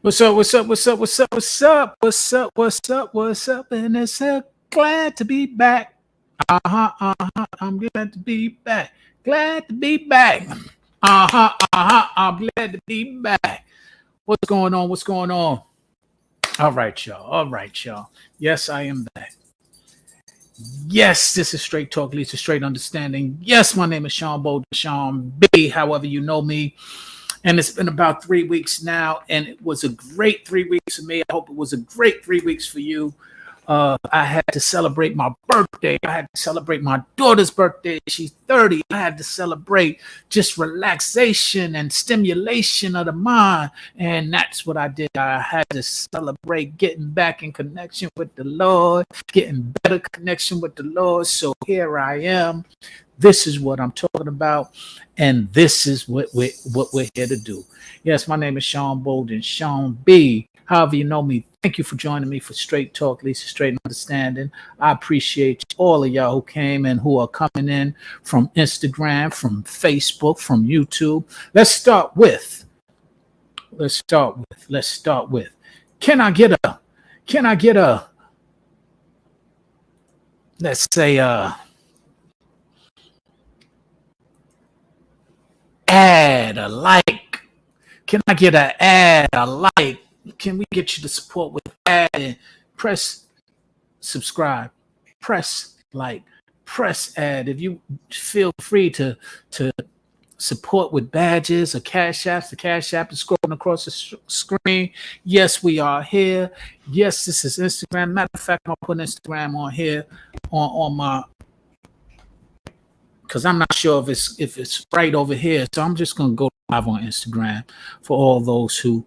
What's up? What's up? What's up? What's up? What's up? What's up? What's up? What's up? And it's glad to be back. I'm glad to be back. Glad to be back. I'm glad to be back. What's going on? What's going on? All right, y'all. All right, y'all. Yes, I am back. Yes, this is Straight Talk leads to Straight Understanding. Yes, my name is Sean Bowden, Sean B. However you know me. And it's been about 3 weeks now, and it was a great 3 weeks for me. I hope it was a great 3 weeks for you. I had to celebrate my birthday. I had to celebrate my daughter's birthday. She's 30. I had to celebrate just relaxation and stimulation of the mind. And that's what I did. I had to celebrate getting back in connection with the Lord, getting better connection with the Lord. So here I am. This is what I'm talking about, and this is what we're here to do. Yes, my name is Sean Bolden, Sean B. However you know me, thank you for joining me for Straight Talk, Lisa Straight Understanding. I appreciate all of y'all who came and who are coming in from Instagram, from Facebook, from YouTube. Let's start with. Let's start with. Can I get a? Can I get a? Let's say add a like. Can I get an ad, a like? Can we get you to support with ad and press subscribe, press like, press ad. If you feel free to support with badges or cash apps, the cash app is scrolling across the screen. Yes, we are here. Yes, this is Instagram. Matter of fact, I'm gonna put Instagram on here on my because I'm not sure if it's right over here. So I'm just gonna go live on Instagram for all those who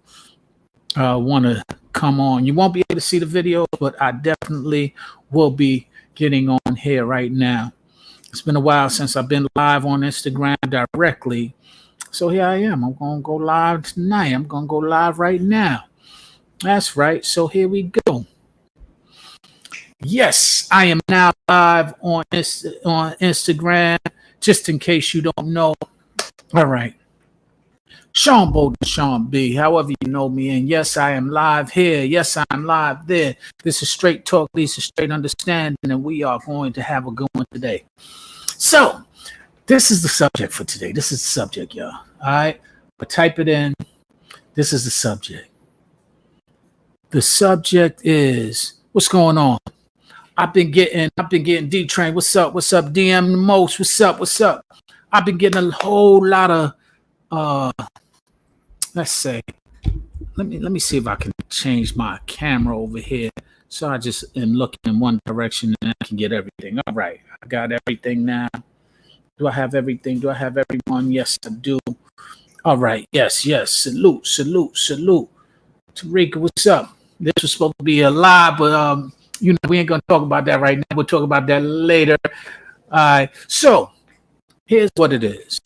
want to come on. You won't be able to see the video, but I definitely will be getting on here right now. It's been a while since I've been live on Instagram directly. So here I am. I'm going to go live tonight. I'm going to go live right now. That's right. So here we go. Yes, I am now live on Instagram, just in case you don't know. All right. Sean Bolden, Sean B. However you know me, and yes, I am live here. Yes, I'm live there. This is Straight Talk, this is Straight Understanding, and we are going to have a good one today. So, this is the subject for today. This is the subject, y'all. All right, but type it in. This is the subject. The subject is what's going on. I've been getting D Train. What's up? What's up? DM the most. What's up? What's up? I've been getting a whole lot of let's say, let me see if I can change my camera over here. So I just am looking in one direction and I can get everything. All right, I got everything now. Do I have everything? Do I have everyone? Yes, I do. All right, yes. Salute. Tarika, what's up? This was supposed to be a live, but we ain't gonna talk about that right now. We'll talk about that later. All right. So here's what it is.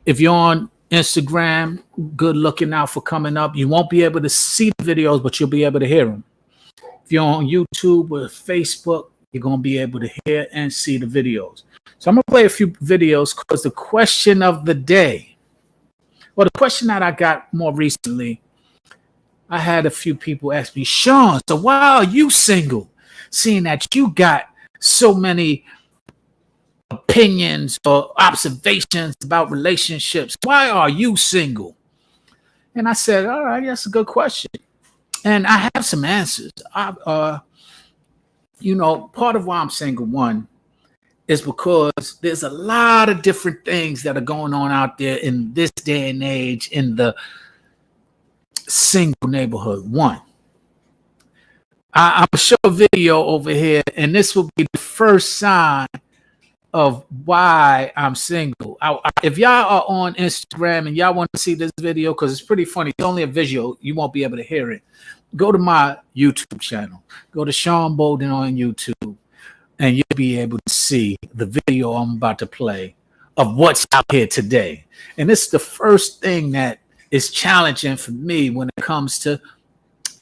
If you're on Instagram, good looking out for coming up. You won't be able to see the videos, but you'll be able to hear them. If you're on YouTube or Facebook, you're going to be able to hear and see the videos. So I'm going to play a few videos because the question of the day, well, the question that I got more recently, I had a few people ask me, Sean, so why are you single? Seeing that you got so many opinions or observations about relationships. Why are you single? And I said, all right, that's a good question. And I have some answers. Part of why I'm single, one, is because there's a lot of different things that are going on out there in this day and age in the single neighborhood. One, I'm going to show a video over here, and this will be the first sign of why I'm single. If y'all are on Instagram and y'all want to see this video, because it's pretty funny, it's only a visual, you won't be able to hear it. Go to my YouTube channel. Go to Sean Bolden on YouTube, and you'll be able to see the video I'm about to play of what's out here today. And it's the first thing that is challenging for me when it comes to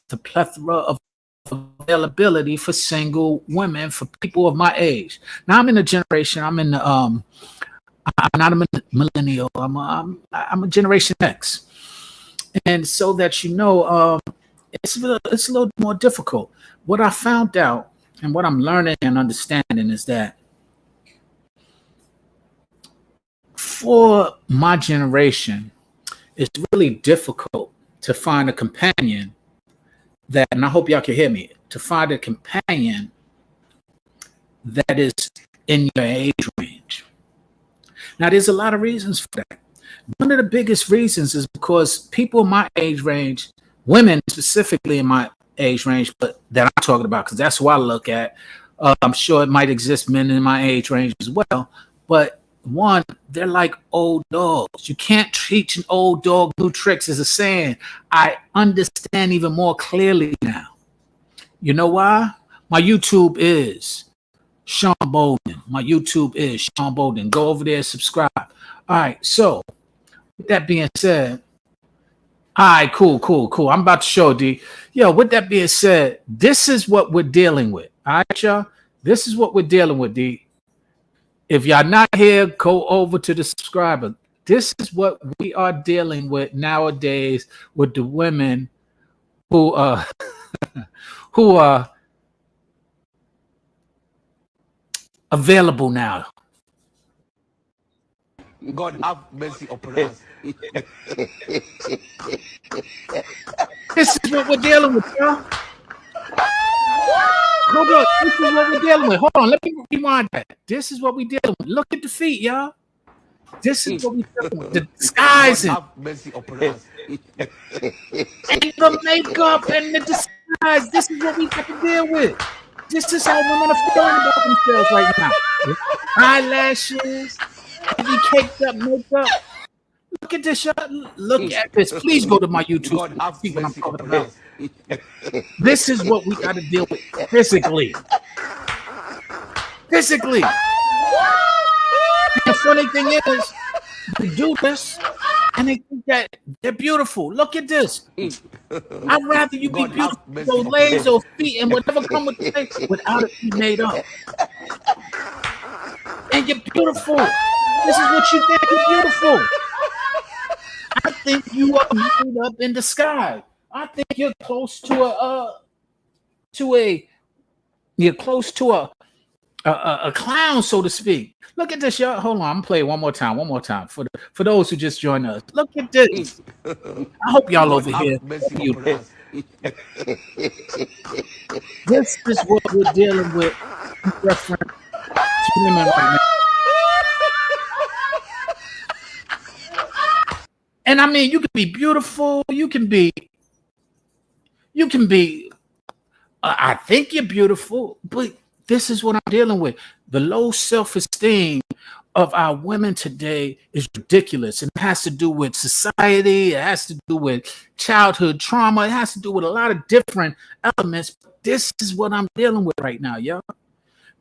the plethora of availability for single women, for people of my age. Now I'm in a generation. I'm not a millennial. I'm a Generation X. And so that you know, it's a little more difficult. What I found out and what I'm learning and understanding is that for my generation, it's really difficult to find a companion that, and I hope y'all can hear me, to find a companion that is in your age range. Now, there's a lot of reasons for that. One of the biggest reasons is because people in my age range, women specifically in my age range, but that I'm talking about, because that's what I look at. I'm sure it might exist men in my age range as well. But one, they're like old dogs. You can't teach an old dog new tricks, is a saying. I understand even more clearly now. You know why? My YouTube is Sean Bolden. My YouTube is Sean Bolden. Go over there, subscribe. All right, so with that being said, all right, cool. I'm about to show D. Yo, with that being said, this is what we're dealing with. All right, y'all. This is what we're dealing with, D. If y'all not here, go over to the subscriber. This is what we are dealing with nowadays with the women who who are available now. God have mercy upon us. This is what we're dealing with, y'all. Hold on. This is what we're dealing with. Hold on. Let me rewind that. This is what we're dealing with. Look at the feet, y'all. This is what we're dealing with. The disguising. God have mercy upon us. And the makeup and the disguise. This is what we have to deal with. This is how women are feeling about themselves right now. Eyelashes, heavy caked up makeup. Look at this, y'all. Look at this. Please go to my YouTube. God have See what I'm mercy talking upon about. us. This is what we got to deal with physically. Physically. The funny thing is, they do this and they think that they're beautiful. Look at this. I'd rather you be God have beautiful mercy with those upon legs, us. those feet, and whatever come with the face without it being made up. And you're beautiful. This is what you think you're beautiful. I think you are made up in the sky. I think you're close to a clown, so to speak. Look at this, y'all. Hold on, I'm gonna play it one more time. For those who just joined us. Look at this. I hope y'all God over have here. mercy You. upon us. This is what we're dealing with in reference to women right now. And I mean, you can be beautiful. You can be. I think you're beautiful, but this is what I'm dealing with. The low self-esteem of our women today is ridiculous. It has to do with society. It has to do with childhood trauma. It has to do with a lot of different elements. This is what I'm dealing with right now, y'all.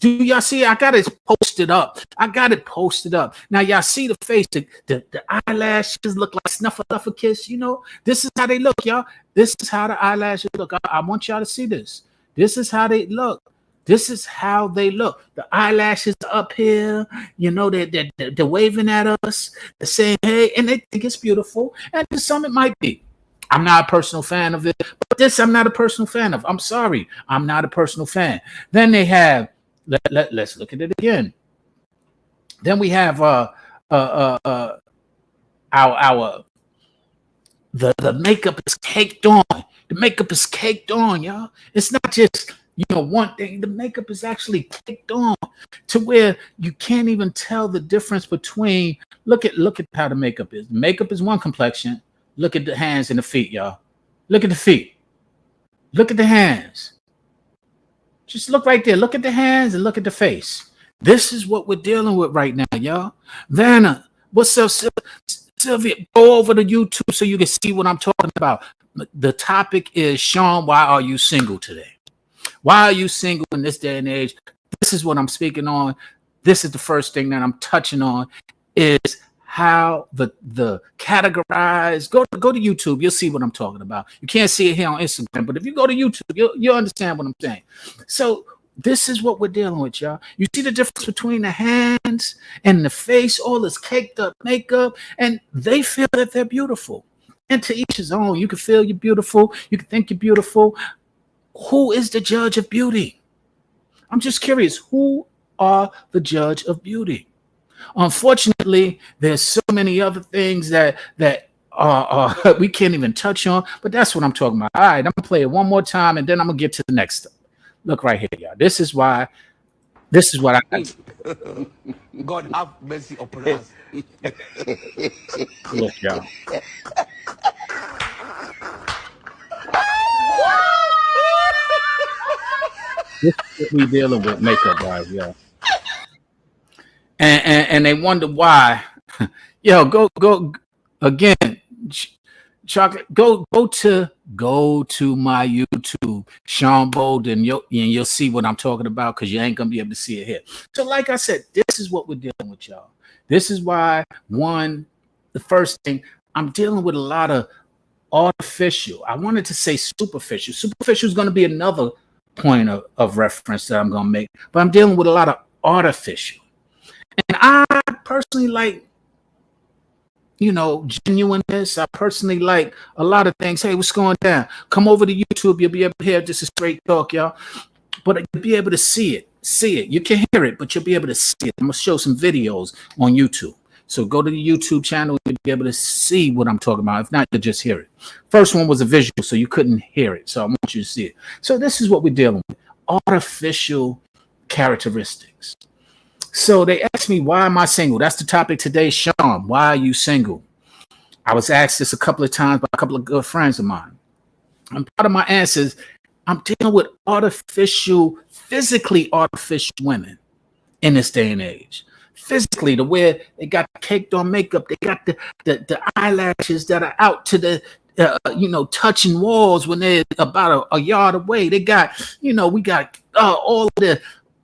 Do y'all see? I got it posted up. Now y'all see the face, the eyelashes look like Snuffleupagus. You know, this is how they look, y'all. This is how the eyelashes look. I want y'all to see this. This is how they look. This is how they look. The eyelashes up here, you know, they're waving at us. They're saying, hey, and they think it's beautiful. And to some, it might be. I'm not a personal fan of it, but this I'm not a personal fan of. I'm sorry. I'm not a personal fan. Then they have, let's look at it again. Then we have our the makeup is caked on. The makeup is caked on, y'all. It's not just one thing. The makeup is actually caked on to where you can't even tell the difference between. Look at how the makeup is. The makeup is one complexion. Look at the hands and the feet, y'all. Look at the feet. Look at the hands. Just look right there. Look at the hands and look at the face. This is what we're dealing with right now, y'all. Vanna, what's up, Sylvia? Go over to YouTube so you can see what I'm talking about. The topic is, Sean, why are you single today? Why are you single in this day and age? This is what I'm speaking on. This is the first thing that I'm touching on is how the categorize. Go to YouTube. You'll see what I'm talking about. You can't see it here on Instagram, but if you go to YouTube, you'll understand what I'm saying. So this is what we're dealing with, y'all. You see the difference between the hands and the face, all this caked up makeup, and they feel that they're beautiful. And to each his own. You can feel you're beautiful. You can think you're beautiful. Who is the judge of beauty? I'm just curious. Who are the judge of beauty? Unfortunately, there's so many other things that we can't even touch on. But that's what I'm talking about. All right, I'm gonna play it one more time, and then I'm gonna get to the next stuff. Look right here, y'all. This is why. This is what I God have mercy upon us. look, y'all. This is what we dealing with makeup wise, y'all. And they wonder why. Yo, go again. Chocolate, go to my YouTube, Sean Bolden, and you'll see what I'm talking about, because you ain't gonna be able to see it here. So, like I said, this is what we're dealing with, y'all. This is why the first thing, I'm dealing with a lot of artificial. I wanted to say superficial. Superficial is going to be another point of reference that I'm going to make, but I'm dealing with a lot of artificial. And I personally like, genuineness. I personally like a lot of things. Hey, what's going down? Come over to YouTube. You'll be able to hear just a straight talk, y'all. But you'll be able to see it. You can hear it, but you'll be able to see it. I'm going to show some videos on YouTube. So go to the YouTube channel, you'll be able to see what I'm talking about. If not, you'll just hear it. First one was a visual, so you couldn't hear it. So I want you to see it. So this is what we're dealing with. Artificial characteristics. So they asked me, why am I single? That's the topic today, Sean. Why are you single? I was asked this a couple of times by a couple of good friends of mine. And part of my answers, I'm dealing with physically artificial women in this day and age. Physically, the way they got caked on makeup, they got the eyelashes that are out to the touching walls when they're about a yard away. They got, we got all of the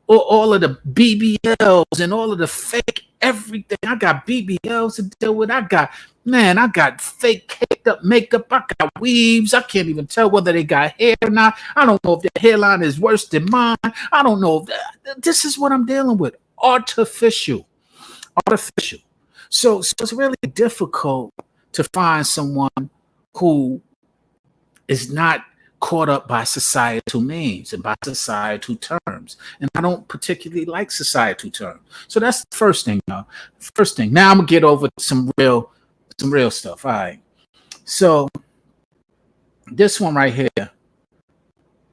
BBLs and all of the fake everything. I got BBLs to deal with. I got fake caked up makeup. I got weaves. I can't even tell whether they got hair or not. I don't know if their hairline is worse than mine. I don't know. This is what I'm dealing with. Artificial. So it's really difficult to find someone who is not caught up by societal means and by societal terms. And I don't particularly like societal terms. So that's the first thing, y'all. First thing. Now I'm gonna get over some real stuff. All right. So this one right here.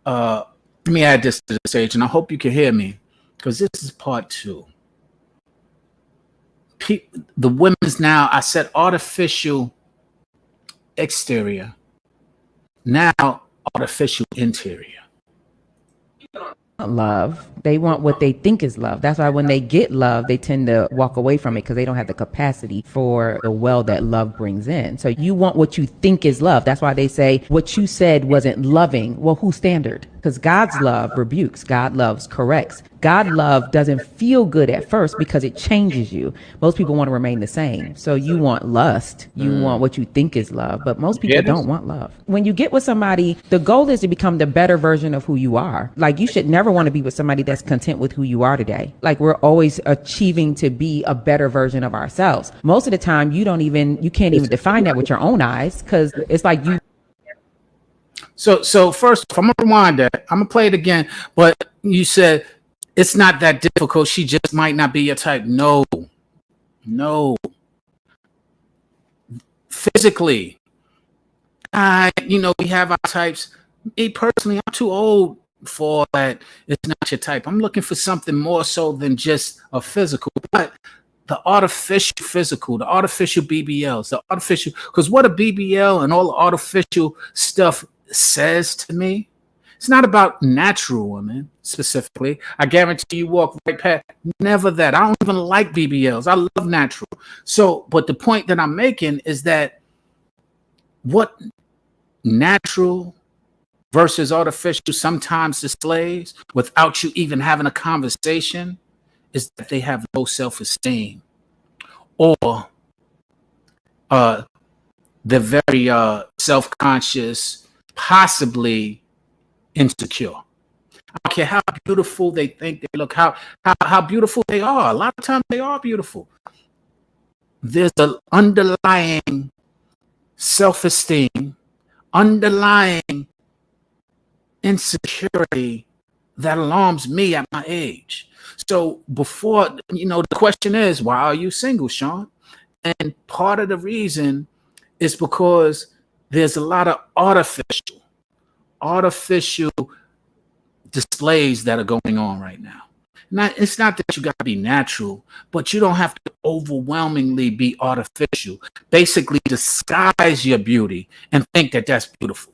Let me add this to the stage, and I hope you can hear me, because this is part 2. The women's now, I said artificial exterior, now artificial interior. Love. They want what they think is love. That's why when they get love, they tend to walk away from it because they don't have the capacity for the well that love brings in. So you want what you think is love. That's why they say what you said wasn't loving. Well, whose standard? Because God's love rebukes. God loves corrects. God love doesn't feel good at first because it changes you. Most people want to remain the same. So you want lust. You want what you think is love. But most people don't want love. When you get with somebody, the goal is to become the better version of who you are. Like, you should never want to be with somebody that's content with who you are today. Like, we're always achieving to be a better version of ourselves. Most of the time, you can't even define that with your own eyes, because it's like you. So first, I'm gonna rewind that. I'm gonna play it again. But you said it's not that difficult. She just might not be your type. No. Physically, we have our types. Me personally, I'm too old for that. It's not your type. I'm looking for something more so than just a physical. But the artificial physical, the artificial BBLs, because what a BBL and all the artificial stuff says to me, it's not about natural women specifically. I guarantee you walk right past, never that. I don't even like BBLs. I love natural. So, but the point that I'm making is that what natural versus artificial sometimes displays without you even having a conversation is that they have low self-esteem, or they're very self-conscious, possibly insecure. I don't care how beautiful they think they look, how beautiful they are. A lot of times they are beautiful. There's an underlying self-esteem, underlying insecurity that alarms me at my age. So before, the question is, why are you single, Sean? And part of the reason is because there's a lot of artificial displays that are going on right now. It's not that you got to be natural, but you don't have to overwhelmingly be artificial. Basically, disguise your beauty and think that that's beautiful.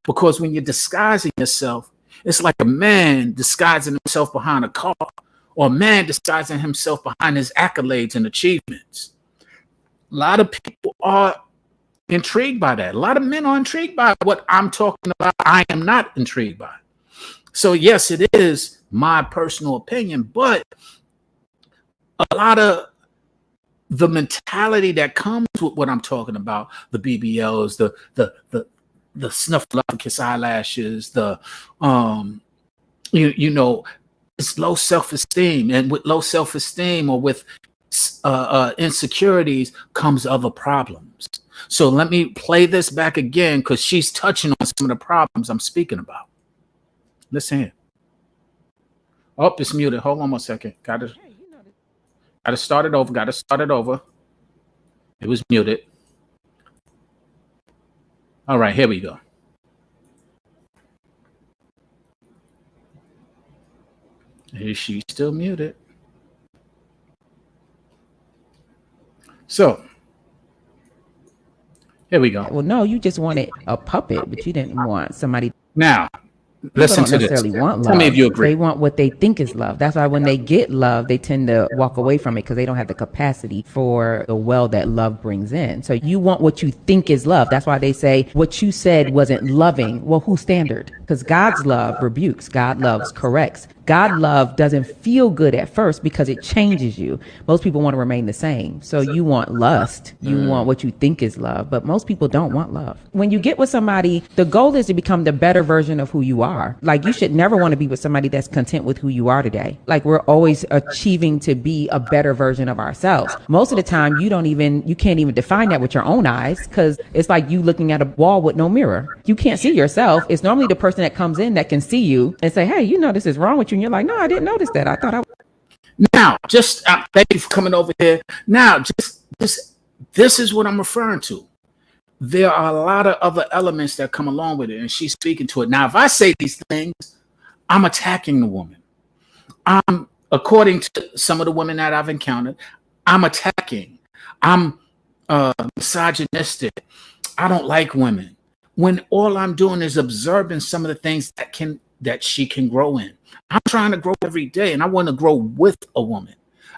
Because when you're disguising yourself, it's like a man disguising himself behind a car, or a man disguising himself behind his accolades and achievements. A lot of people are intrigued by that. A lot of men are intrigued by what I'm talking about. I am not intrigued by it. So yes, it is my personal opinion, but a lot of the mentality that comes with what I'm talking about, the BBLs, the snuffleupagus eyelashes, it's low self-esteem, and with low self-esteem or with insecurities comes other problems. So let me play this back again, because she's touching on some of the problems I'm speaking about. Listen here. Oh, it's muted. Hold on 1 second. Gotta start it over. It was muted. All right, here we go. Is she still muted? So here we go. Well, no, you just wanted a puppet, but you didn't want somebody. Now, listen to this. Want love. Tell me if you agree. They want what they think is love. That's why when they get love, they tend to walk away from it because they don't have the capacity for the well that love brings in. So you want what you think is love. That's why they say what you said wasn't loving. Well, whose standard? Because God's love rebukes. God loves corrects. God love doesn't feel good at first because it changes you. Most people want to remain the same. So you want lust. You want what you think is love, but most people don't want love. When you get with somebody, the goal is to become the better version of who you are. Like, you should never want to be with somebody that's content with who you are today. Like, we're always achieving to be a better version of ourselves. Most of the time, you can't even define that with your own eyes, because it's like you looking at a wall with no mirror. You can't see yourself. It's normally the person that comes in that can see you and say, hey, this is wrong with you. And you're like, no, I didn't notice that. I thought I. Now, just thank you for coming over here. Now, just this is what I'm referring to. There are a lot of other elements that come along with it, and she's speaking to it. Now, if I say these things, I'm attacking the woman. According to some of the women that I've encountered, I'm attacking. I'm misogynistic. I don't like women. When all I'm doing is observing some of the things that she can grow in. I'm trying to grow every day, and I want to grow with a woman.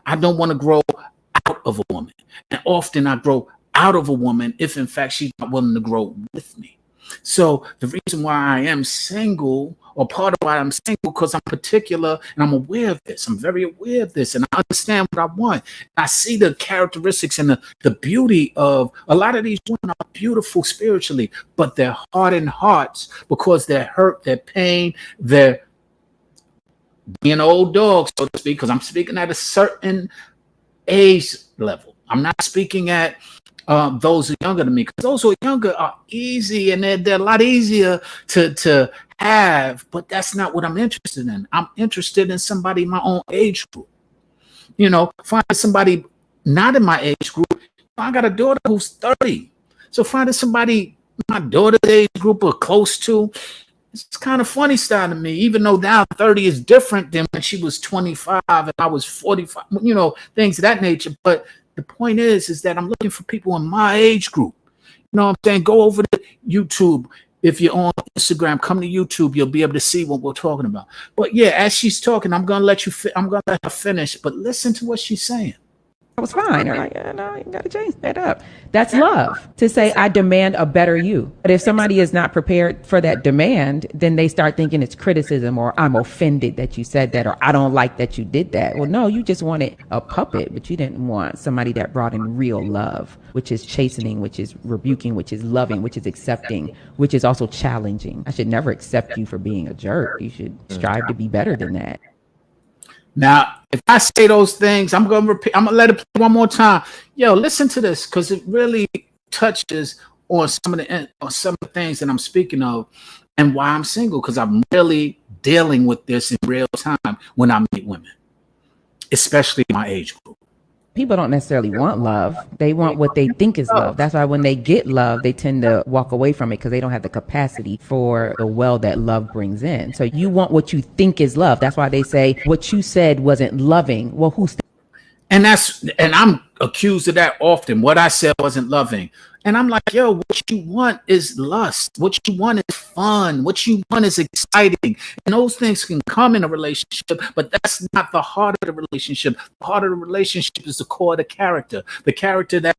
I don't want to grow out of a woman. And often I grow out of a woman if, in fact, she's not willing to grow with me. So the reason why I am single, or part of why I'm single, because I'm particular and I'm aware of this. I'm very aware of this, and I understand what I want. I see the characteristics and the beauty of a lot of these women are beautiful spiritually, but they're hardened hearts because they're hurt, they're pain, they're being old dogs, so to speak, because I'm speaking at a certain age level. I'm not speaking at those who are younger than me, because those who are younger are easy, and they're a lot easier to have, but that's not what I'm interested in. I'm interested in somebody in my own age group. Finding somebody not in my age group. I got a daughter who's 30. So finding somebody my daughter's age group or close to, it's kind of funny style to me, even though now 30 is different than when she was 25 and I was 45, things of that nature. But the point is that I'm looking for people in my age group. You know what I'm saying? Go over to YouTube. If you're on Instagram, come to YouTube. You'll be able to see what we're talking about. But yeah, as she's talking, I'm going to let her finish. But listen to what she's saying. I was fine. They're like, no, you got to change that up. That's love, to say, I demand a better you. But if somebody is not prepared for that demand, then they start thinking it's criticism, or I'm offended that you said that, or I don't like that you did that. Well, no, you just wanted a puppet, but you didn't want somebody that brought in real love, which is chastening, which is rebuking, which is loving, which is accepting, which is also challenging. I should never accept you for being a jerk. You should strive to be better than that. Now, if I say those things, I'm going to let it play one more time. Yo, listen to this, because it really touches on some of the things that I'm speaking of, and why I'm single, because I'm really dealing with this in real time when I meet women, especially my age group. People don't necessarily want love. They want what they think is love. That's why when they get love, they tend to walk away from it because they don't have the capacity for the well that love brings in. So you want what you think is love. That's why they say what you said wasn't loving. Well, who's And I'm accused of that often. What I said wasn't loving. And I'm like, yo, what you want is lust. What you want is fun. What you want is exciting. And those things can come in a relationship, but that's not the heart of the relationship. The heart of the relationship is the core of the character that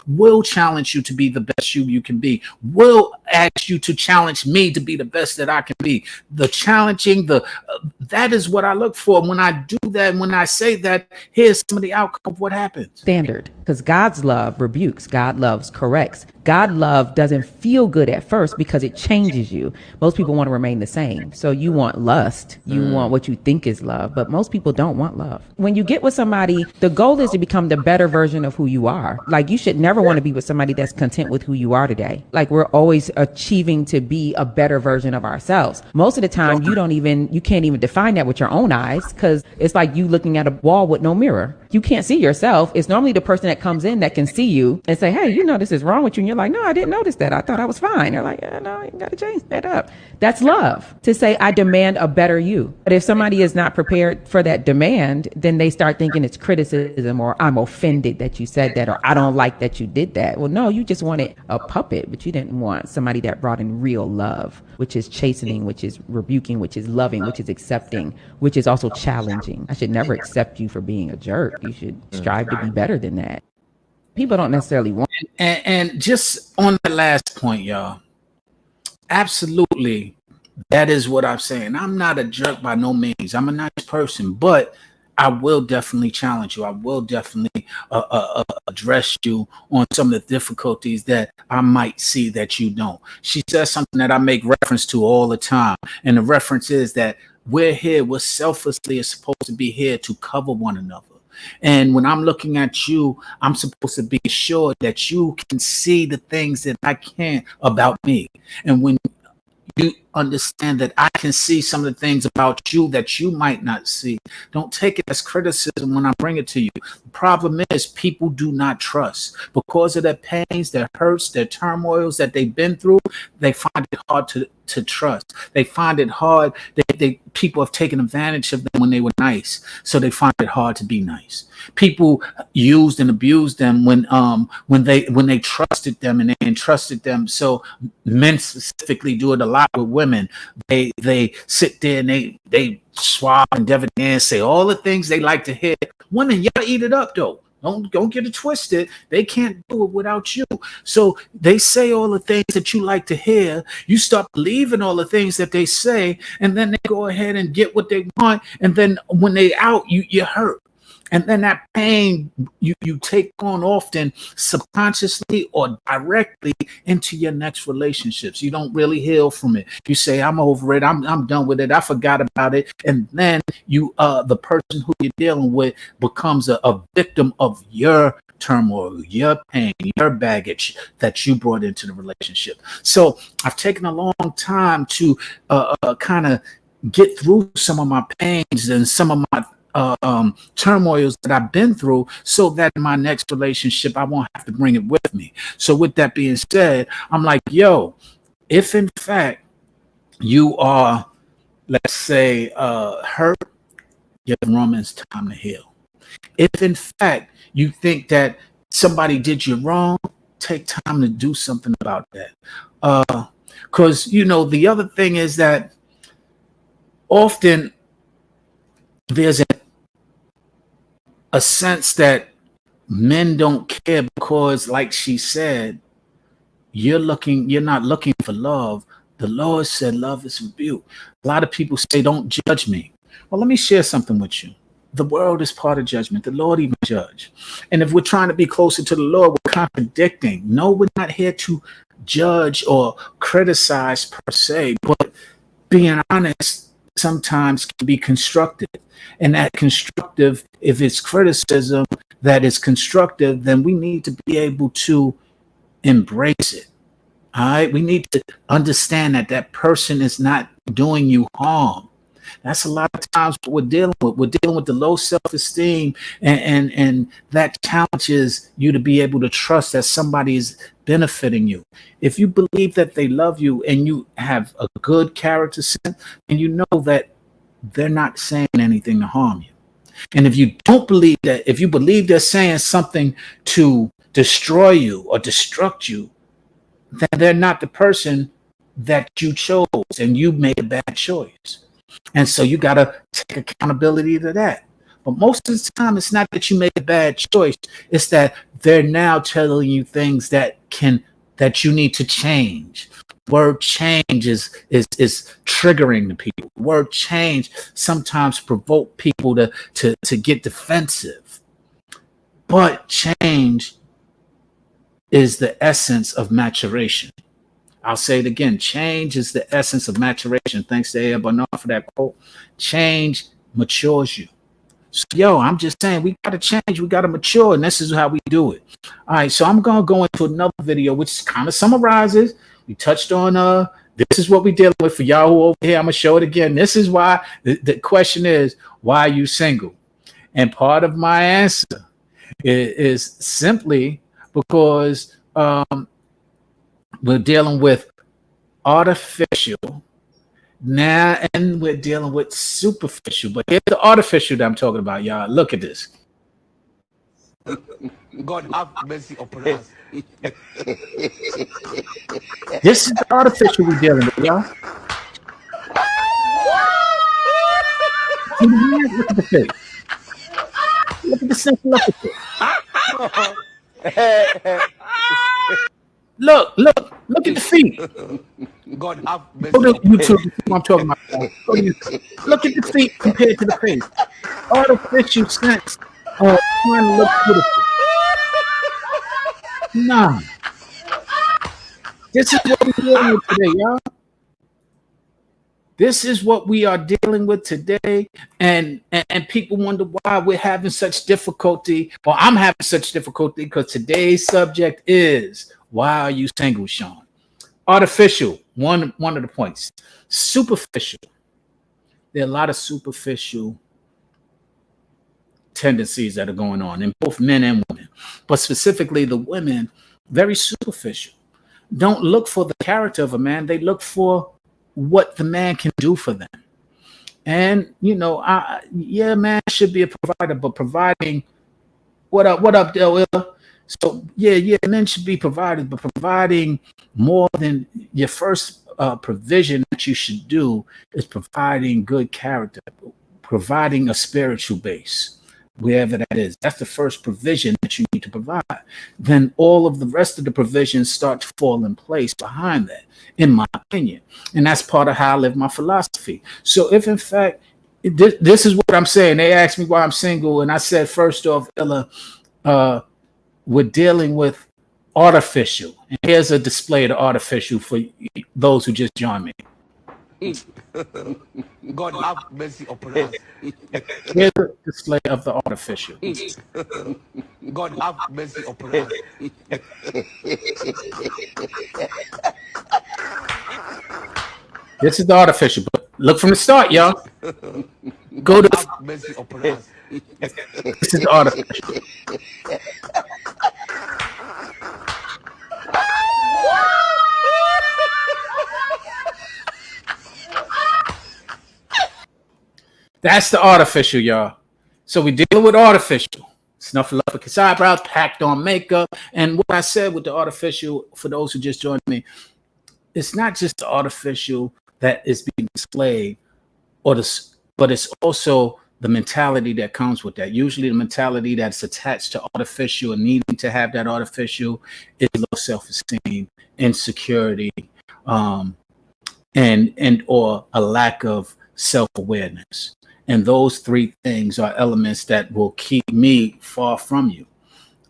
will challenge you to be the best you can be, will ask you to challenge me to be the best that I can be. The challenging, that is what I look for. When I do that, when I say that, here's some of the outcome of what happens. standard? Because God's love rebukes, God loves corrects. God love doesn't feel good at first because it changes you. Most people want to remain the same. So you want lust, you want what you think is love, but most people don't want love. When you get with somebody, the goal is to become the better version of who you are. Like, you should never want to be with somebody that's content with who you are today. Like, we're always achieving to be a better version of ourselves. Most of the time, you can't even define that with your own eyes, because it's like you looking at a wall with no mirror. You can't see yourself. It's normally the person that comes in that can see you and say, hey, this is wrong with you. And you're like, no, I didn't notice that. I thought I was fine. They're like, yeah, no, you got to change that up. That's love, to say, I demand a better you. But if somebody is not prepared for that demand, then they start thinking it's criticism, or I'm offended that you said that, or I don't like that you did that. Well, no, you just wanted a puppet, but you didn't want somebody that brought in real love, which is chastening, which is rebuking, which is loving, which is accepting, which is also challenging. I should never accept you for being a jerk. You should strive to be better than that. People don't necessarily want. And just on the last point, y'all, absolutely, that is what I'm saying. I'm not a jerk by no means. I'm a nice person, but I will definitely challenge you. I will definitely address you on some of the difficulties that I might see that you don't. She says something that I make reference to all the time, and the reference is that we're selflessly is supposed to be here to cover one another. And when I'm looking at you, I'm supposed to be sure that you can see the things that I can't about me. And when you understand that I can see some of the things about you that you might not see, don't take it as criticism when I bring it to you. The problem is, people do not trust because of their pains, their hurts, their turmoils that they've been through. They find it hard to trust. They find it hard. People have taken advantage of them when they were nice, so they find it hard to be nice. People used and abused them when they trusted them and they entrusted them. So men specifically do it a lot with women. They sit there and they swab and debonair, say all the things they like to hear. Women, y'all eat it up though. Don't get it twisted. They can't do it without you. So they say all the things that you like to hear. You start believing all the things that they say, and then they go ahead and get what they want. And then when they out, you're hurt. And then that pain you take on often subconsciously or directly into your next relationships. You don't really heal from it. You say, I'm over it. I'm done with it. I forgot about it. And then the person who you're dealing with becomes a victim of your turmoil, your pain, your baggage that you brought into the relationship. So I've taken a long time to kind of get through some of my pains and some of my turmoils that I've been through, so that in my next relationship I won't have to bring it with me. So with that being said, I'm like, yo, if in fact you are, let's say, hurt, give Romans time to heal. If in fact you think that somebody did you wrong, take time to do something about that. Because the other thing is that often there's a sense that men don't care because, like she said, you're not looking for love. The Lord said love is rebuke. A lot of people say, don't judge me. Well, let me share something with you. The world is part of judgment. The Lord even judge. And if we're trying to be closer to the Lord, we're contradicting. No, we're not here to judge or criticize per se, but being honest sometimes can be constructive. And that constructive, if it's criticism that is constructive, then we need to be able to embrace it. All right. We need to understand that that person is not doing you harm. That's a lot of times what we're dealing with. We're dealing with the low self-esteem, and that challenges you to be able to trust that somebody is benefiting you. If you believe that they love you and you have a good character sense, and you know that they're not saying anything to harm you. And if you don't believe that, if you believe they're saying something to destroy you or destruct you, then they're not the person that you chose and you made a bad choice. And so you got to take accountability to that. But most of the time, it's not that you made a bad choice. It's that they're now telling you things that you need to change. Word change is triggering the people. Word change sometimes provoke people to get defensive. But change is the essence of maturation. I'll say it again. Change is the essence of maturation. Thanks to A. Bernard for that quote. Change matures you. So, yo, I'm just saying we got to change. We got to mature. And this is how we do it. All right. So I'm going to go into another video, which kind of summarizes. We touched on this is what we're dealing with for y'all who over here. I'm going to show it again. This is why the question is, why are you single? And part of my answer is simply because we're dealing with artificial now, and we're dealing with superficial. But here's the artificial that I'm talking about, y'all. Look at this. God have mercy upon us. This is the artificial we're dealing with, y'all. Look at the face. Look at the simple look at this. Look at the feet. God have mercy. Go to YouTube. This is what I'm talking about. Go to YouTube. Look at the feet compared to the face. Artificial sense of trying to look beautiful. Nah. This is what we're dealing with today, y'all. This is what we are dealing with today. And people wonder why we're having such difficulty. Well, I'm having such difficulty because today's subject is, why are you single, Sean? Artificial, one of the points. Superficial. There are a lot of superficial tendencies that are going on in both men and women. But specifically the women, very superficial. Don't look for the character of a man. They look for what the man can do for them. And, man should be a provider, but providing, what up, Del? So, men should be provided, but providing more than your first provision that you should do is providing good character, providing a spiritual base, wherever that is. That's the first provision that you need to provide. Then all of the rest of the provisions start to fall in place behind that, in my opinion. And that's part of how I live my philosophy. So if in fact, this is what I'm saying, they asked me why I'm single, and I said, first off, Ella, we're dealing with artificial. And here's a display of the artificial for those who just joined me. God have mercy upon us. Here's a display of the artificial. God have mercy upon us. This is the artificial, but look from the start, y'all. Go to have mercy upon us. This is the artificial. That's the artificial, y'all. So we're dealing with artificial. Snuffleupagus eyebrows, packed on makeup. And what I said with the artificial, for those who just joined me, it's not just the artificial that is being displayed, but it's also the mentality that comes with that. Usually the mentality that's attached to artificial and needing to have that artificial is low self-esteem, insecurity, and or a lack of self-awareness. And those three things are elements that will keep me far from you.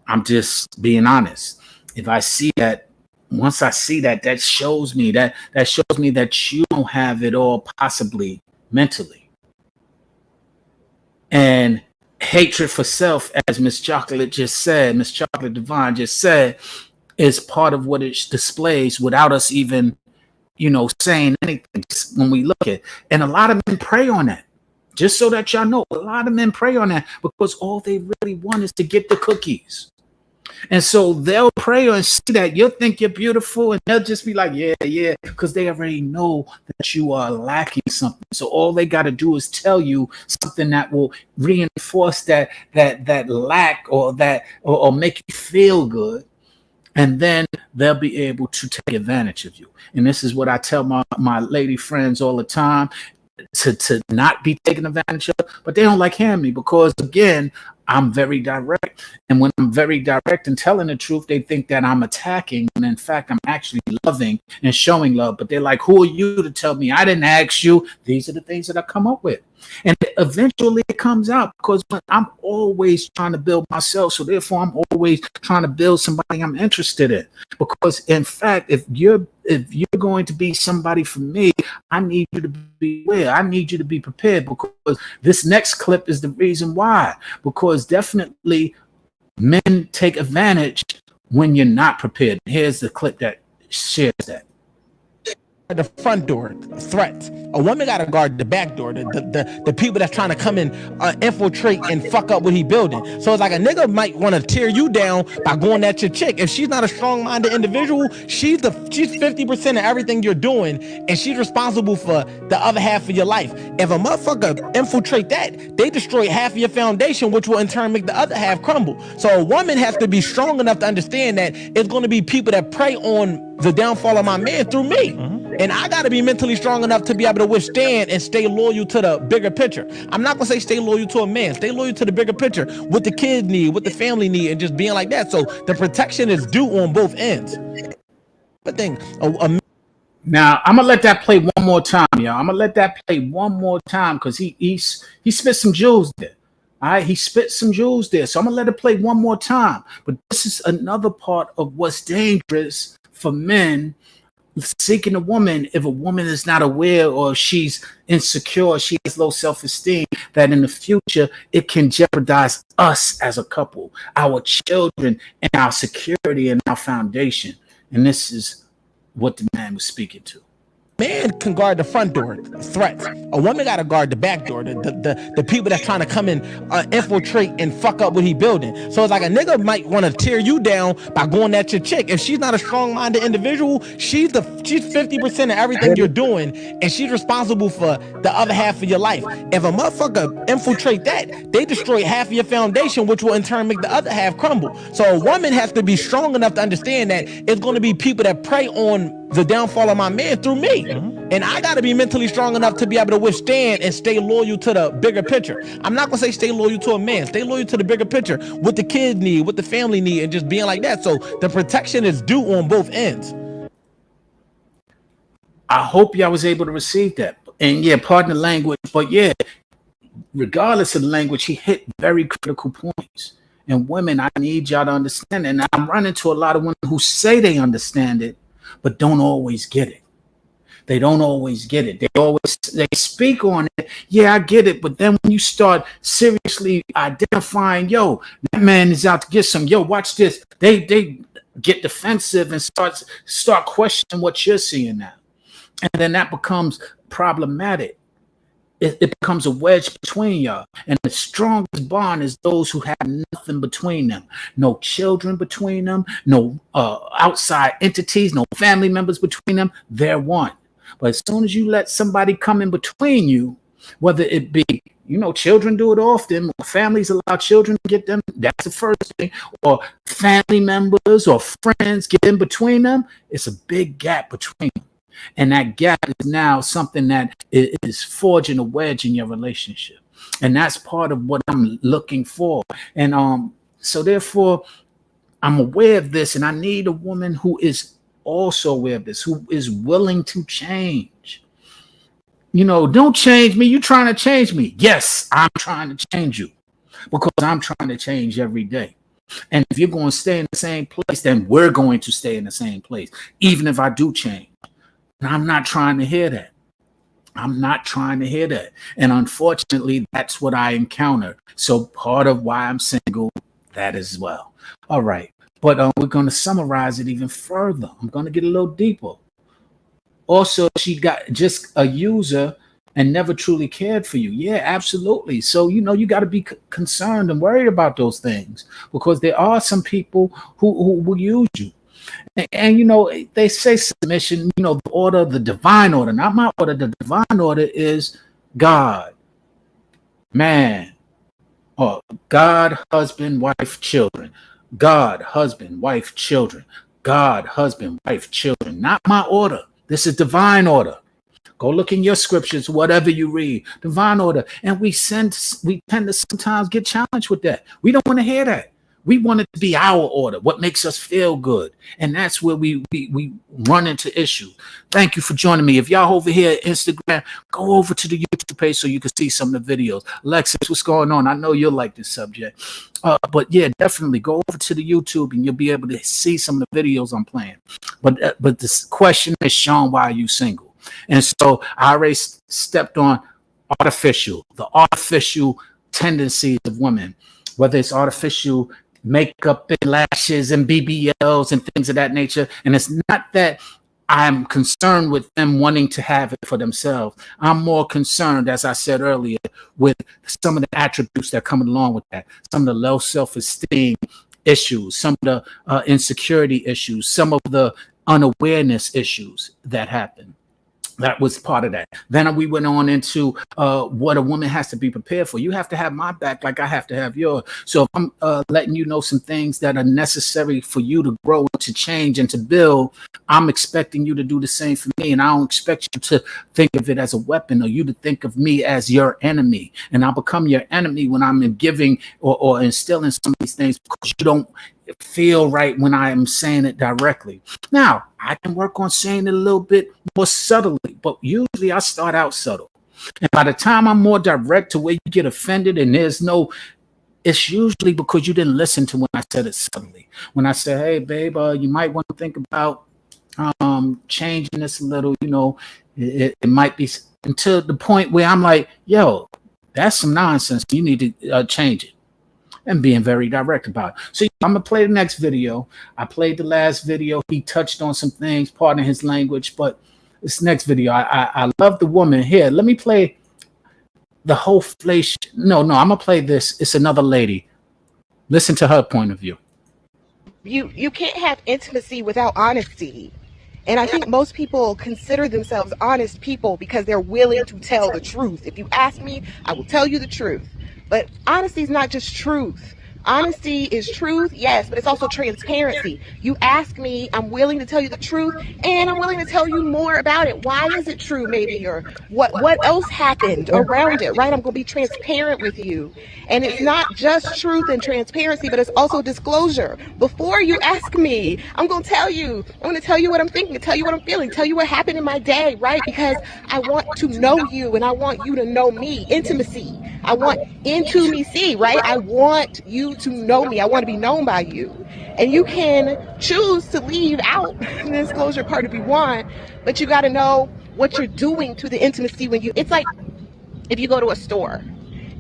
I'm just being honest. If I see that, once I see that, that shows me that you don't have it all possibly mentally. And hatred for self, as Miss Chocolate Divine just said, is part of what it displays without us even, saying anything. Just when we look at it. And a lot of men prey on that. Just so that y'all know, a lot of men prey on that because all they really want is to get the cookies. And so they'll pray and see that you'll think you're beautiful, and they'll just be like, yeah, because they already know that you are lacking something. So all they got to do is tell you something that will reinforce that lack or or make you feel good. And then they'll be able to take advantage of you. And this is what I tell my lady friends all the time, to not be taken advantage of, but they don't like hearing me because, again, I'm very direct. And when I'm very direct and telling the truth, they think that I'm attacking. And in fact, I'm actually loving and showing love. But they're like, who are you to tell me? I didn't ask you. These are the things that I come up with. And eventually it comes out because I'm always trying to build myself. So therefore, I'm always trying to build somebody I'm interested in. Because in fact, if you're going to be somebody for me, I need you to be aware. I need you to be prepared, because this next clip is the reason why. Because definitely men take advantage when you're not prepared. Here's the clip that shares that. The front door, threats. A woman got to guard the back door, the people that's trying to come in, infiltrate and fuck up what he building. So it's like a nigga might want to tear you down by going at your chick. If she's not a strong-minded individual, she's 50% of everything you're doing, and she's responsible for the other half of your life. If a motherfucker infiltrate that, they destroy half of your foundation, which will in turn make the other half crumble. So a woman has to be strong enough to understand that it's going to be people that prey on the downfall of my man through me. And I got to be mentally strong enough to be able to withstand and stay loyal to the bigger picture. I'm not going to say stay loyal to a man. Stay loyal to the bigger picture, what the kids need, what the family need, and just being like that. So the protection is due on both ends. But then, now I'm gonna let that play one more time, y'all. I'm gonna let that play one more time because he spit some jewels there. All right, he spit some jewels there. So I'm gonna let it play one more time. But this is another part of what's dangerous for men seeking a woman. If a woman is not aware, or she's insecure, she has low self-esteem, that in the future it can jeopardize us as a couple, our children, and our security and our foundation. And this is what the man was speaking to. Man can guard the front door, threats. A woman got to guard the back door, the people that's trying to come in, infiltrate and fuck up what he building. So it's like a nigga might want to tear you down by going at your chick. If she's not a strong-minded individual, she's 50% of everything you're doing, and she's responsible for the other half of your life. If a motherfucker infiltrate that, they destroy half of your foundation, which will in turn make the other half crumble. So a woman has to be strong enough to understand that it's going to be people that prey on the downfall of my man through me. And I got to be mentally strong enough to be able to withstand and stay loyal to the bigger picture. I'm not going to say stay loyal to a man. Stay loyal to the bigger picture, what the kids need, what the family need, and just being like that. So the protection is due on both ends. I hope y'all was able to receive that. And yeah, pardon the language, but yeah, regardless of the language, he hit very critical points. And women, I need y'all to understand it. And I'm running to a lot of women who say they understand it, but don't always get it. They don't always get it. They speak on it. Yeah, I get it. But then when you start seriously identifying, yo, that man is out to get some. Yo, watch this. They get defensive and start questioning what you're seeing now. And then that becomes problematic. It becomes a wedge between y'all. And the strongest bond is those who have nothing between them. No children between them, no outside entities, no family members between them. They're one. But as soon as you let somebody come in between you, whether it be, children do it often, families allow children to get them, that's the first thing, or family members or friends get in between them, it's a big gap between them. And that gap is now something that is forging a wedge in your relationship. And that's part of what I'm looking for. And so therefore, I'm aware of this, and I need a woman who is also aware of this, who is willing to change. Don't change me. You trying to change me. Yes, I'm trying to change you because I'm trying to change every day. And if you're going to stay in the same place, then we're going to stay in the same place, even if I do change. And I'm not trying to hear that. I'm not trying to hear that. And unfortunately, that's what I encounter. So part of why I'm single, that as well. All right. But we're going to summarize it even further. I'm going to get a little deeper. Also, she got just a user and never truly cared for you. Yeah, absolutely. So, you got to be concerned and worried about those things, because there are some people who will use you. And they say submission, the order, the divine order, not my order. The divine order is God, man, or God, husband, wife, children. God, husband, wife, children. God, husband, wife, children. Not my order. This is divine order. Go look in your scriptures, whatever you read, divine order. And we tend to sometimes get challenged with that. We don't want to hear that. We want it to be our order, what makes us feel good. And that's where we run into issues. Thank you for joining me. If y'all over here at Instagram, go over to the YouTube page so you can see some of the videos. Alexis, what's going on? I know you'll like this subject. But yeah, definitely go over to the YouTube and you'll be able to see some of the videos I'm playing. But this question is, Sean, why are you single? And so I already stepped on the artificial tendencies of women, whether it's artificial makeup and lashes and BBLs and things of that nature. And it's not that I'm concerned with them wanting to have it for themselves. I'm more concerned, as I said earlier, with some of the attributes that come along with that, some of the low self-esteem issues, some of the insecurity issues, some of the unawareness issues that happen. That was part of that. Then we went on into what a woman has to be prepared for. You have to have my back like I have to have yours. So if I'm letting you know some things that are necessary for you to grow, to change, and to build, I'm expecting you to do the same for me. And I don't expect you to think of it as a weapon, or you to think of me as your enemy. And I'll become your enemy when I'm giving or instilling some of these things, because you don't feel right when I am saying it directly. Now, I can work on saying it a little bit more subtly, but usually I start out subtle. And by the time I'm more direct to where you get offended and it's usually because you didn't listen to when I said it subtly. When I say, hey, babe, you might want to think about changing this a little, it might be until the point where I'm like, yo, that's some nonsense. You need to change it. And being very direct about it. So I'm going to play the next video. I played the last video. He touched on some things, pardon his language, but this next video, I love the woman here. Let me play the whole flash. No, I'm going to play this. It's another lady. Listen to her point of view. You can't have intimacy without honesty. And I think most people consider themselves honest people because they're willing to tell the truth. If you ask me, I will tell you the truth. But honesty is not just truth. Honesty is truth, yes, but it's also transparency. You ask me, I'm willing to tell you the truth, and I'm willing to tell you more about it. Why is it true, maybe, or what else happened around it, right? I'm going to be transparent with you. And it's not just truth and transparency, but it's also disclosure. Before you ask me, I'm going to tell you. I'm going to tell you what I'm thinking, tell you what I'm feeling, tell you what happened in my day, right? Because I want to know you, and I want you to know me. Intimacy. I want intimacy, right? I want you to know me. I want to be known by you. And you can choose to leave out the disclosure part if you want, but you got to know what you're doing to the intimacy it's like if you go to a store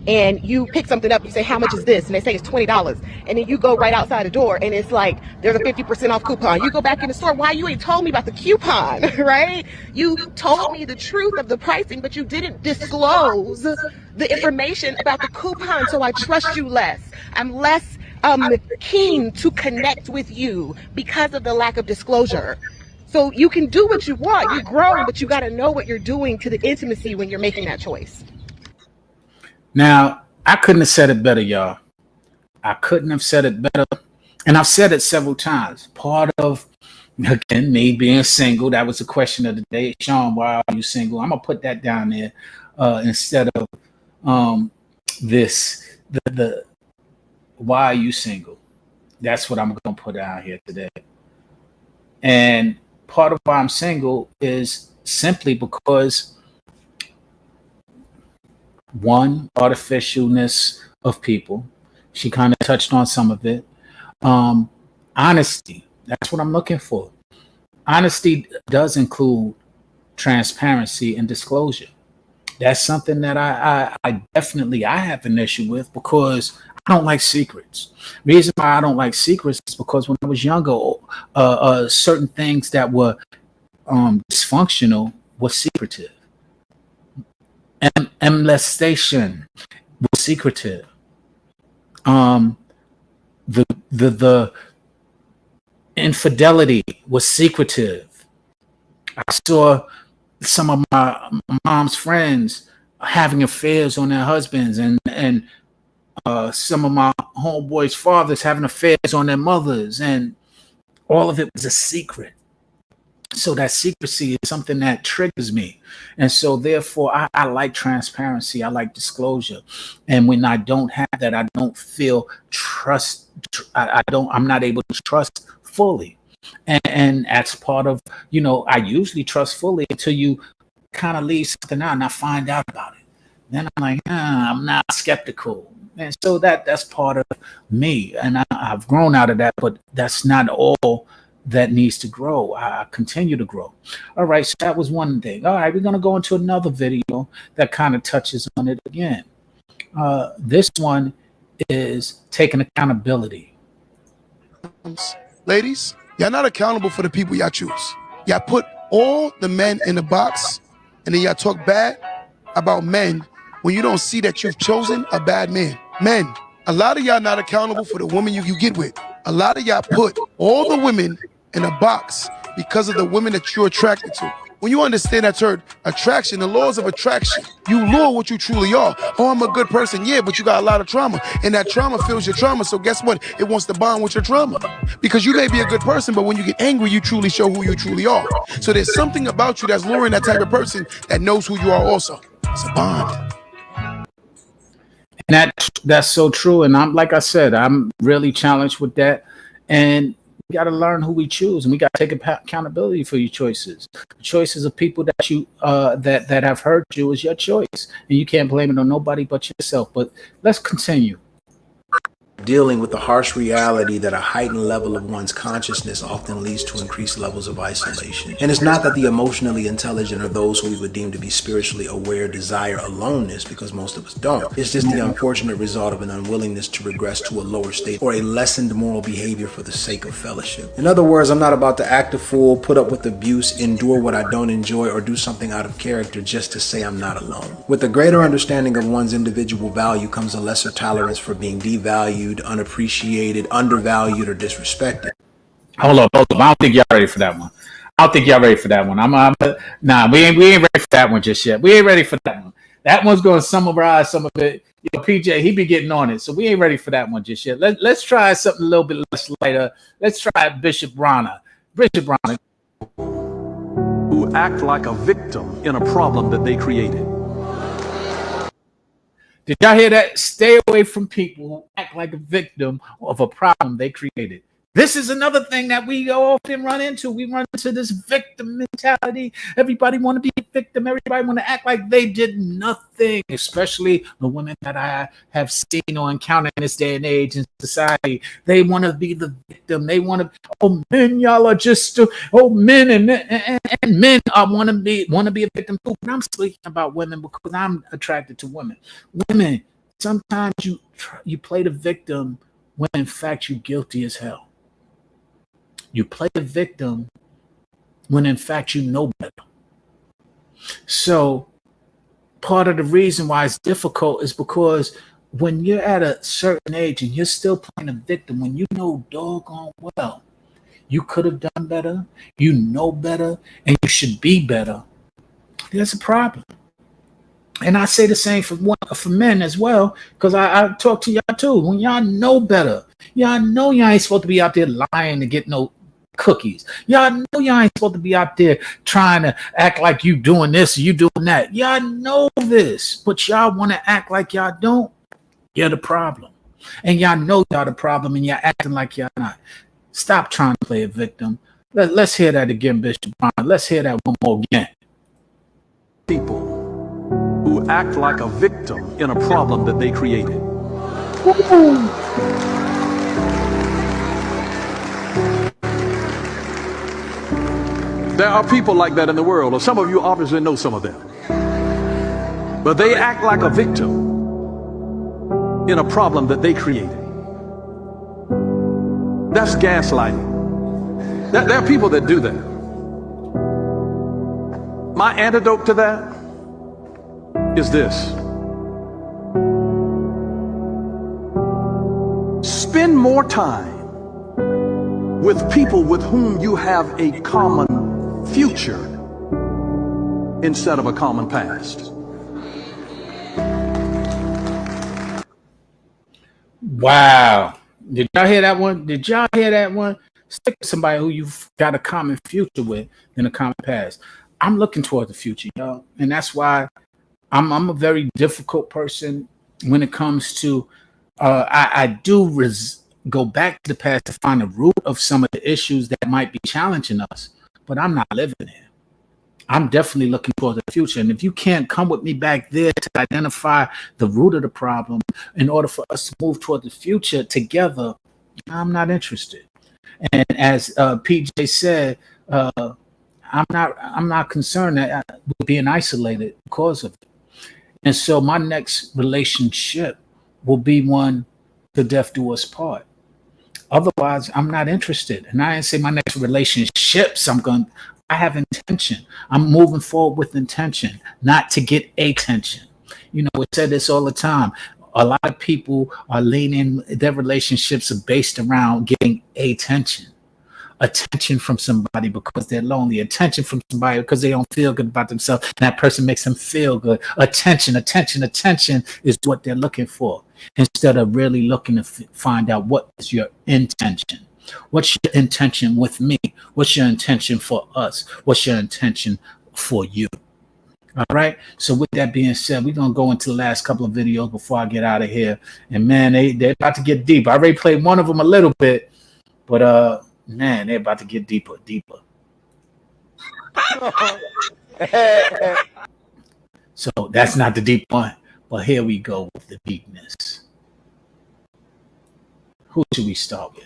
and you pick something up, you say, how much is this? And they say it's $20. And then you go right outside the door and it's like, there's a 50% off coupon. You go back in the store, why you ain't told me about the coupon, right? You told me the truth of the pricing, but you didn't disclose the information about the coupon. So I trust you less. I'm less keen to connect with you because of the lack of disclosure. So you can do what you want. You're grown, but you got to know what you're doing to the intimacy when you're making that choice. Now, I couldn't have said it better, y'all. I couldn't have said it better. And I've said it several times. Part of, again, me being single, that was the question of the day. Sean, why are you single? I'm going to put that down there instead of the why are you single? That's what I'm going to put out here today. And part of why I'm single is simply because one, artificialness of people. She kind of touched on some of it. Honesty. That's what I'm looking for. Honesty does include transparency and disclosure. That's something that I definitely have an issue with, because I don't like secrets. Reason why I don't like secrets is because when I was younger, certain things that were dysfunctional was secretive. Molestation was secretive. Um, the infidelity was secretive. I saw some of my mom's friends having affairs on their husbands, and some of my homeboys' fathers having affairs on their mothers, and all of it was a secret. So that secrecy is something that triggers me, and so therefore I like transparency. I like disclosure, and when I don't have that, I don't feel trust. I don't. I'm not able to trust fully, and that's part of, I usually trust fully until you kind of leave something out and I find out about it. Then I'm like, I'm not skeptical, and so that's part of me, and I've grown out of that, but that's not all that needs to grow. I continue to grow. All right, so that was one thing. All right, we're going to go into another video that kind of touches on it again. This one is taking accountability. Ladies, y'all not accountable for the people y'all choose. Y'all put all the men in the box, and then y'all talk bad about men when you don't see that you've chosen a bad man. Men, a lot of y'all not accountable for the woman you get with. A lot of y'all put all the women in a box because of the women that you're attracted to. When you understand that term attraction, the laws of attraction, you lure what you truly are. Oh, I'm a good person. Yeah, but you got a lot of trauma, and that trauma fills your trauma. So guess what? It wants to bond with your trauma, because you may be a good person, but when you get angry, you truly show who you truly are. So there's something about you that's luring that type of person that knows who you are also. It's a bond. And that's so true. And like I said, I'm really challenged with that. And we got to learn who we choose, and we got to take accountability for your choices. The choices of people that you that have hurt you is your choice, and you can't blame it on nobody but yourself. But let's continue. Dealing with the harsh reality that a heightened level of one's consciousness often leads to increased levels of isolation. And it's not that the emotionally intelligent or those who we would deem to be spiritually aware desire aloneness, because most of us don't. It's just the unfortunate result of an unwillingness to regress to a lower state or a lessened moral behavior for the sake of fellowship. In other words, I'm not about to act a fool, put up with abuse, endure what I don't enjoy, or do something out of character just to say I'm not alone. With a greater understanding of one's individual value comes a lesser tolerance for being devalued, unappreciated, undervalued, or disrespected. Hold up. I don't think y'all ready for that one. Nah, we ain't ready for that one just yet. We ain't ready for that one. That one's going to summarize some of it. PJ, he be getting on it, so we ain't ready for that one just yet. Let's try something a little bit less lighter. Let's try Bishop Bronner. Bishop Bronner. Who act like a victim in a problem that they created. Did y'all hear that? Stay away from people who act like a victim of a problem they created. This is another thing that we often run into. We run into this victim mentality. Everybody want to be a victim. Everybody want to act like they did nothing, especially the women that I have seen or encountered in this day and age in society. They want to be the victim. They want to, men, y'all are just, men and men want to be a victim too. But I'm speaking about women because I'm attracted to women. Women, sometimes you play the victim when in fact you're guilty as hell. You play the victim when in fact you know better. So part of the reason why it's difficult is because when you're at a certain age and you're still playing a victim, when you know doggone well you could have done better, you know better, and you should be better, there's a problem. And I say the same for men as well, because I talk to y'all too. When y'all know better, y'all know y'all ain't supposed to be out there lying to get no cookies. Y'all know y'all ain't supposed to be out there trying to act like you doing this, you doing that. Y'all know this, but y'all want to act like y'all don't. You're the problem. And y'all know y'all the problem, and y'all acting like y'all not. Stop trying to play a victim. Let's hear that again, Bishop Brown. Let's hear that one more again. People who act like a victim in a problem that they created. There are people like that in the world, or some of you obviously know some of them. But they act like a victim in a problem that they created. That's gaslighting. There are people that do that. My antidote to that is this. Spend more time with people with whom you have a common future instead of a common past. Wow. Did y'all hear that one? Did y'all hear that one? Stick with somebody who you've got a common future with than a common past. I'm looking toward the future, y'all. And that's why I'm a very difficult person when it comes to I do go back to the past to find the root of some of the issues that might be challenging us, but I'm not living there. I'm definitely looking toward the future. And if you can't come with me back there to identify the root of the problem in order for us to move toward the future together, I'm not interested. And as PJ said, I'm not concerned that we're being isolated because of it. And so my next relationship will be one to death do us part. Otherwise, I'm not interested. And I didn't say my next relationships. I have intention. I'm moving forward with intention, not to get attention. You know, we said this all the time. A lot of people are leaning, their relationships are based around getting attention from somebody because they're lonely, attention from somebody because they don't feel good about themselves. And that person makes them feel good. Attention is what they're looking for instead of really looking to find out what is your intention. What's your intention with me? What's your intention for us? What's your intention for you? All right. So with that being said, we're going to go into the last couple of videos before I get out of here. And man, they're about to get deep. I already played one of them a little bit, but man, they're about to get deeper. So that's not the deep one, but here we go with the deepness. Who should we start with?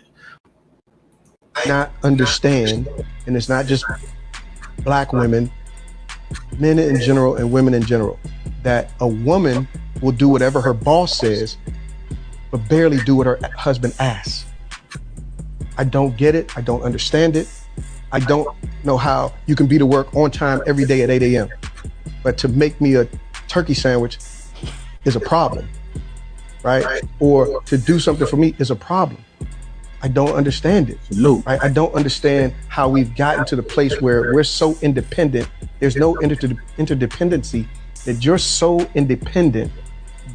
Not understand, and it's not just black women, men in general and women in general, that a woman will do whatever her boss says, but barely do what her husband asks. I don't get it. I don't understand it. I don't know how you can be to work on time every day at 8 a.m. But to make me a turkey sandwich is a problem, right? Or to do something for me is a problem. I don't understand it. Right? I don't understand how we've gotten to the place where we're so independent. There's no interdependency, that you're so independent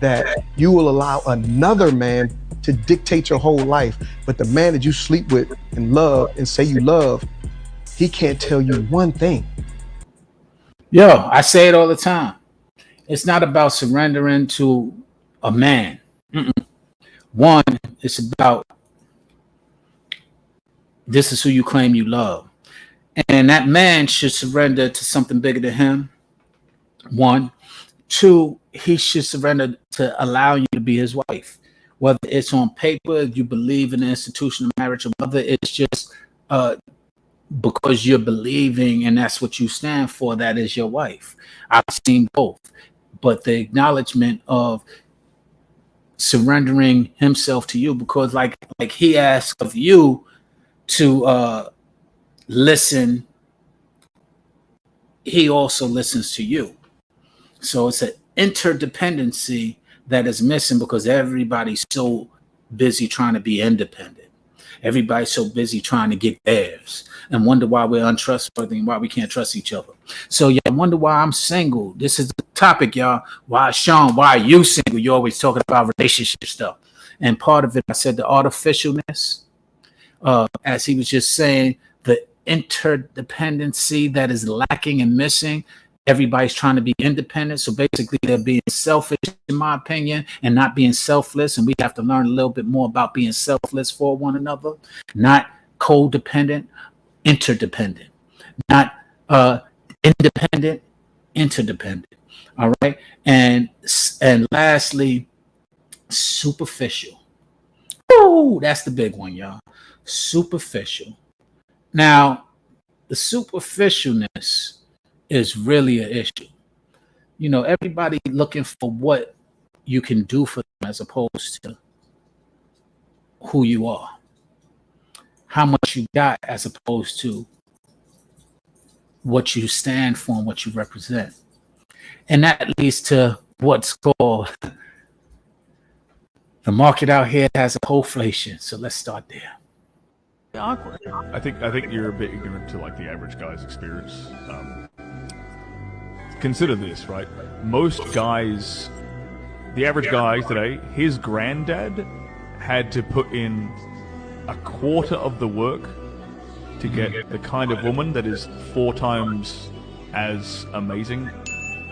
that you will allow another man to dictate your whole life. But the man that you sleep with and love and say you love, he can't tell you one thing. Yo, I say it all the time. It's not about surrendering to a man. One, it's about this is who you claim you love. And that man should surrender to something bigger than him. One. Two, he should surrender to allow you to be his wife. Whether it's on paper, you believe in the institution of marriage, or whether it's just because you're believing and that's what you stand for, that is your wife. I've seen both. But the acknowledgement of surrendering himself to you, because like he asked of you to listen, he also listens to you. So it's an interdependency that is missing because everybody's so busy trying to be independent. Everybody's so busy trying to get theirs and wonder why we're untrustworthy and why we can't trust each other. So yeah, I wonder why I'm single. This is the topic, y'all. Why, Sean, why are you single? You're always talking about relationship stuff. And part of it, I said the artificialness, as he was just saying, the interdependency that is lacking and missing. Everybody's trying to be independent. So basically they're being selfish, in my opinion, and not being selfless. And we have to learn a little bit more about being selfless for one another, not codependent, interdependent, not independent, interdependent. All right. And lastly, superficial. Oh, that's the big one, y'all. Superficial. Now, the superficialness is really an issue. You know, everybody looking for what you can do for them as opposed to who you are, how much you got as opposed to what you stand for and what you represent. And that leads to what's called the market out here has a hoflation. So let's start there. Awkward. I think you're a bit ignorant to like the average guy's experience. Consider this, right? Most guys, the average guy today, his granddad had to put in a quarter of the work to get the kind of woman that is 4 times as amazing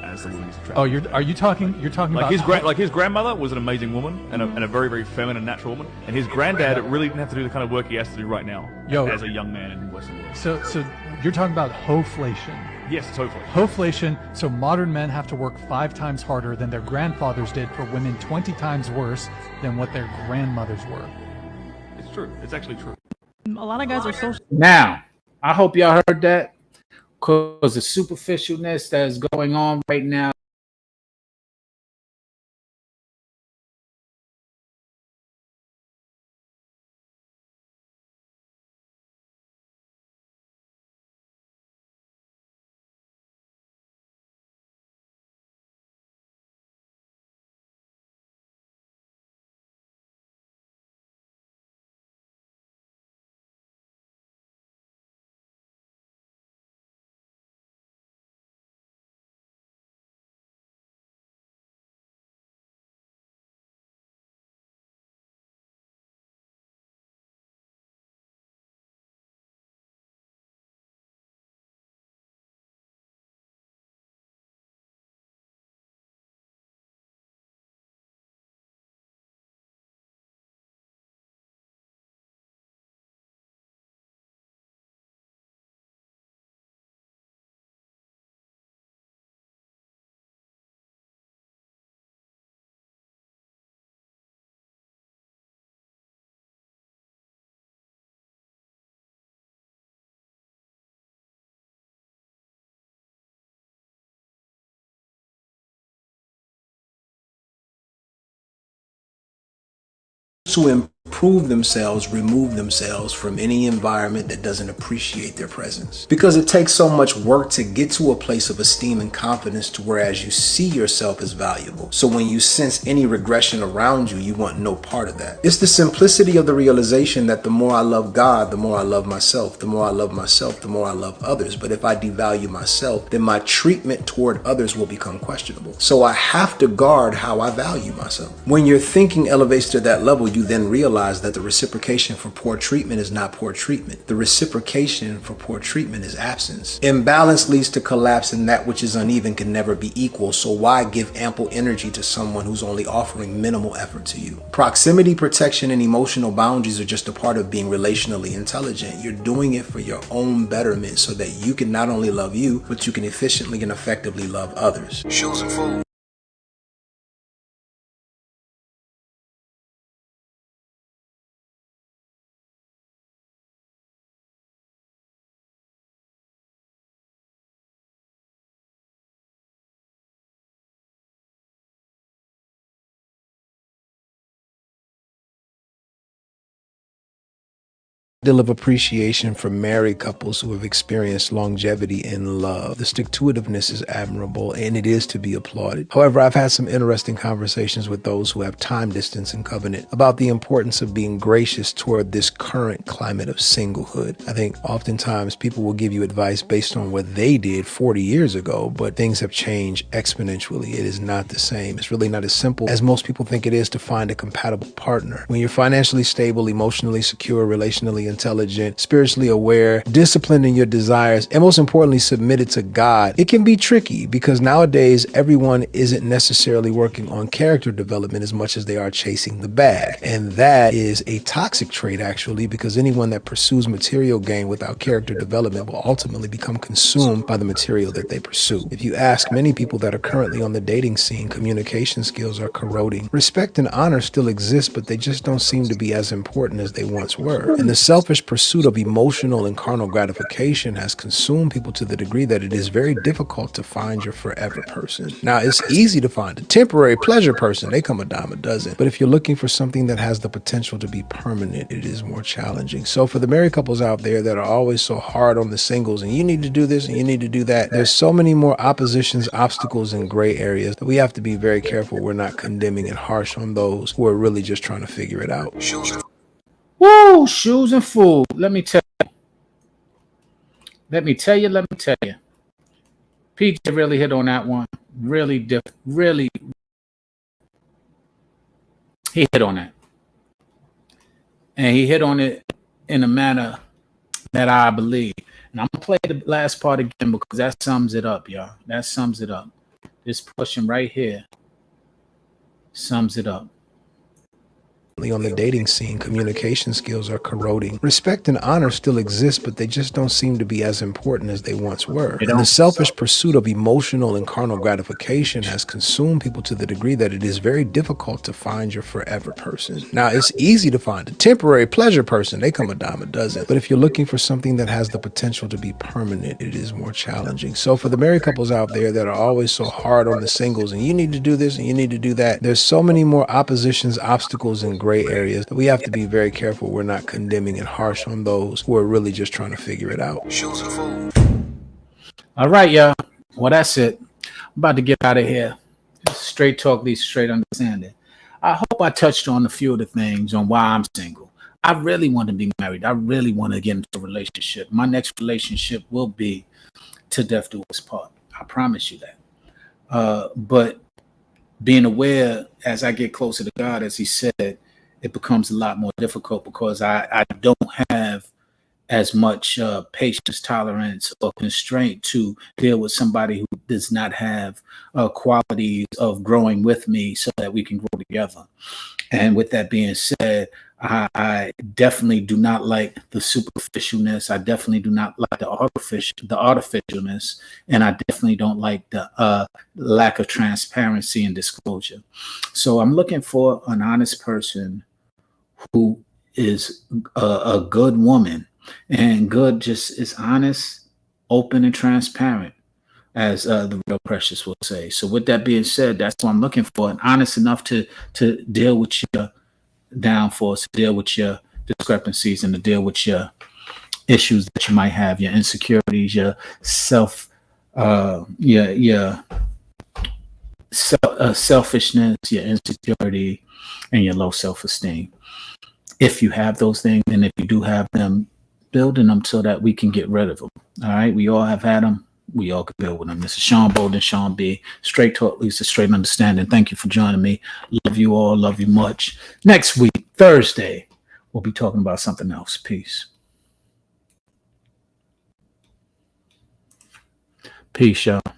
as the woman he's attracted. Oh, you're talking like about his grandmother was an amazing woman and a very, very feminine, natural woman, and his granddad really didn't have to do the kind of work he has to do right now as a young man in the Western world. So you're talking about hoflation. Yes, totally. Hoflation. So modern men have to work 5 times harder than their grandfathers did for women 20 times worse than what their grandmothers were. It's true. It's actually true. A lot of guys are social. Now, I hope y'all heard that, because the superficialness that is going on right now to improve themselves, remove themselves from any environment that doesn't appreciate their presence. Because it takes so much work to get to a place of esteem and confidence to whereas you see yourself as valuable. So when you sense any regression around you, you want no part of that. It's the simplicity of the realization that the more I love God, the more I love myself. The more I love myself, the more I love others. But if I devalue myself, then my treatment toward others will become questionable. So I have to guard how I value myself. When your thinking elevates to that level, you then realize that the reciprocation for poor treatment is not poor treatment. The reciprocation for poor treatment is absence. Imbalance leads to collapse, and that which is uneven can never be equal. So why give ample energy to someone who's only offering minimal effort to you? Proximity, protection, and emotional boundaries are just a part of being relationally intelligent. You're doing it for your own betterment so that you can not only love you, but you can efficiently and effectively love others. Shoes and food. Deal of appreciation for married couples who have experienced longevity in love. The stick-to-itiveness is admirable and it is to be applauded. However, I've had some interesting conversations with those who have time distance and covenant about the importance of being gracious toward this current climate of singlehood. I think oftentimes people will give you advice based on what they did 40 years ago, but things have changed exponentially. It is not the same. It's really not as simple as most people think it is to find a compatible partner. When you're financially stable, emotionally secure, relationally intelligent, spiritually aware, disciplined in your desires, and most importantly, submitted to God, it can be tricky because nowadays everyone isn't necessarily working on character development as much as they are chasing the bag. And that is a toxic trait, actually, because anyone that pursues material gain without character development will ultimately become consumed by the material that they pursue. If you ask many people that are currently on the dating scene, communication skills are corroding. Respect and honor still exist, but they just don't seem to be as important as they once were. And the selfish pursuit of emotional and carnal gratification has consumed people to the degree that it is very difficult to find your forever person. Now, it's easy to find a temporary pleasure person. They come a dime a dozen. But if you're looking for something that has the potential to be permanent, it is more challenging. So for the married couples out there that are always so hard on the singles, and you need to do this and you need to do that, there's so many more oppositions, obstacles, and gray areas that we have to be very careful we're not condemning and harsh on those who are really just trying to figure it out. Woo, shoes and food. Let me tell you. Let me tell you. PJ really hit on that one. Really, he hit on that. And he hit on it in a manner that I believe. And I'm going to play the last part again because that sums it up, y'all. That sums it up. This portion right here sums it up. On the dating scene, communication skills are corroding. Respect and honor still exist, but they just don't seem to be as important as they once were. And the selfish pursuit of emotional and carnal gratification has consumed people to the degree that it is very difficult to find your forever person. Now, it's easy to find a temporary pleasure person. They come a dime a dozen. But if you're looking for something that has the potential to be permanent, it is more challenging. So for the married couples out there that are always so hard on the singles, and you need to do this and you need to do that, there's so many more oppositions, obstacles, and gray areas that we have to be very careful we're not condemning and harsh on those who are really just trying to figure it out. All right, y'all. Well, that's it. I'm about to get out of here. Straight talk leads straight understanding. I hope I touched on a few of the things on why I'm single. I really want to be married. I really want to get into a relationship. My next relationship will be to death do us part. I promise you that. But being aware as I get closer to God, as he said, it becomes a lot more difficult because I don't have as much patience, tolerance, or constraint to deal with somebody who does not have qualities of growing with me so that we can grow together. And with that being said, I definitely do not like the superficialness. I definitely do not like the artificialness, and I definitely don't like the lack of transparency and disclosure. So I'm looking for an honest person who is a good woman, and good just is honest, open, and transparent, as the real Precious will say. So with that being said, that's what I'm looking for, and honest enough to deal with your downfalls, to deal with your discrepancies, and to deal with your issues that you might have, your insecurities, your selfishness, your insecurity, and your low self-esteem. If you have those things, and if you do have them, building them so that we can get rid of them. All right, we all have had them. We all can build with them. This is Sean Bolden, Sean B. Straight talk leads to straight understanding. Thank you for joining me. Love you all. Love you much. Next week, Thursday, we'll be talking about something else. Peace. Peace, y'all.